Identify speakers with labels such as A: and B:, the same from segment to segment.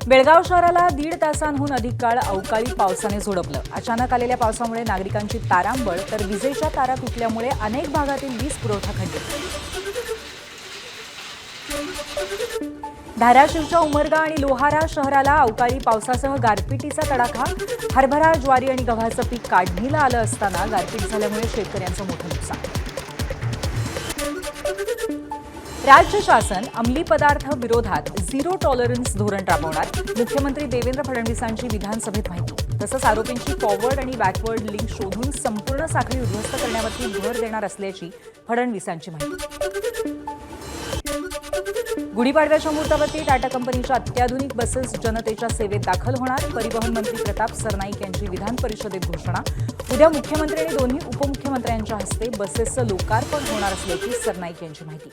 A: बेळगाव शहराला 1.5 तासांहून अधिक काळ अवकाळी पावसाने झोडपलं. अचानक आलेल्या पावसामुळे नागरिकांची तारांबळ तर विजेच्या तारा तुटल्यामुळे अनेक भागातील वीज पुरवठा खंडित. धाराशिवच्या उमरगा आणि लोहारा शहराला अवकाळी पावसासह गारपिटीचा तडाखा. हरभरा, ज्वारी आणि गव्हाचं पीक काढणीला आलं असताना गारपीट झाल्यामुळे शेतकऱ्यांचं मोठं नुकसान. राज्य शासन अंमली पदार्थ विरोधात झिरो टॉलरन्स धोरण राबवणार. मुख्यमंत्री देवेंद्र फडणवीसांची विधानसभेत माहिती. तसंच आरोपींची फॉरवर्ड आणि बॅकवर्ड लिंक शोधून संपूर्ण साखळी उद्ध्वस्त करण्यावरती भर देणार असल्याची फडणवीसांची माहिती. गुढीपाडव्याच्या मुहूर्तावरती टाटा कंपनीच्या अत्याधुनिक बसेस जनतेच्या सेवेत दाखल होणार. परिवहन मंत्री प्रताप सरनाईक यांची विधान परिषदेत घोषणा. उद्या मुख्यमंत्री आणि दोन्ही उपमुख्यमंत्र्यांच्या हस्ते बसेसचं लोकार्पण होणार असल्याची सरनाईक यांची माहिती.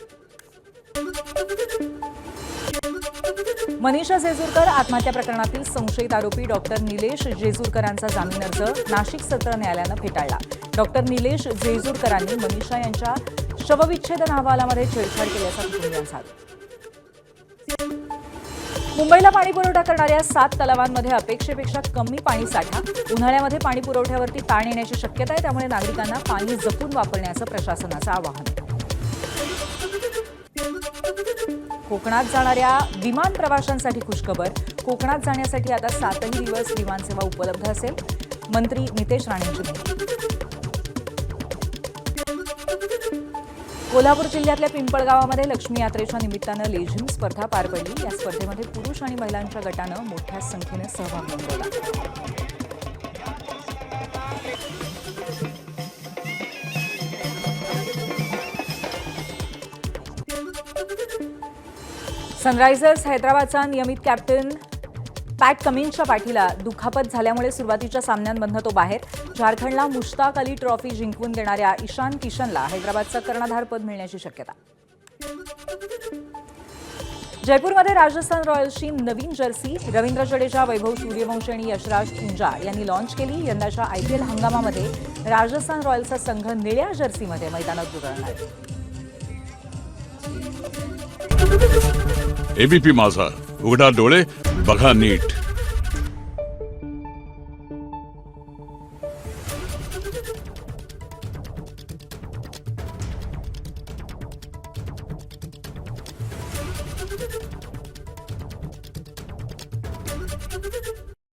A: मनीषा जेजुरकर आत्महत्या प्रकरणातील संशयित आरोपी डॉक्टर निलेश जेजुरकरांचा जामीन अर्ज नाशिक सत्र न्यायालयानं फेटाळला. डॉक्टर निलेश जेजुरकरांनी मनीषा यांच्या शवविच्छेदन अहवालामध्ये छेडछाड केल्याचा कुटुंबियांचा आरोप. मुंबईला पाणी पुरवठा करणाऱ्या 7 तलावांमध्ये अपेक्षेपेक्षा कमी पाणीसाठा. उन्हाळ्यामध्ये पाणी पुरवठ्यावरती ताण येण्याची शक्यता आहे, त्यामुळे नागरिकांना पाणी जपून वापरण्याचं प्रशासनाचं आवाहन. कोकणात जाणाऱ्या विमान प्रवाशांसाठी खुशखबर. कोकणात जाण्यासाठी आता 7ही दिवस विमानसेवा उपलब्ध असेल. मंत्री नितेश राणेंची माहिती. कोल्हापूर जिल्ह्यातल्या पिंपळगावामध्ये लक्ष्मी यात्रेच्या निमित्तानं लेझिम स्पर्धा पार पडली. या स्पर्धेमध्ये पुरुष आणि महिलांच्या गटानं मोठ्या संख्येनं सहभाग नोंदवला. सनरायझर्स हैदराबादचा नियमित कॅप्टन पॅट कमिन्सच्या पाठीला दुखापत झाल्यामुळे सुरुवातीच्या सामन्यांमधनं तो बाहेर. झारखंडला मुश्ताक अली ट्रॉफी जिंकून देणाऱ्या ईशान किशनला हैदराबादचं कर्णधारपद मिळण्याची शक्यता. जयपूरमध्ये राजस्थान रॉयल्सची नवीन जर्सी रवींद्र जडेजा, वैभव सूर्यवंशी आणि यशराज पुंजा यांनी लॉन्च केली. यंदाच्या IPL हंगामामध्ये राजस्थान रॉयल्सचा संघ निळ्या जर्सीमध्ये मैदानात उतरणार.
B: ABP माझा, उघडा डोळे बघा नीट.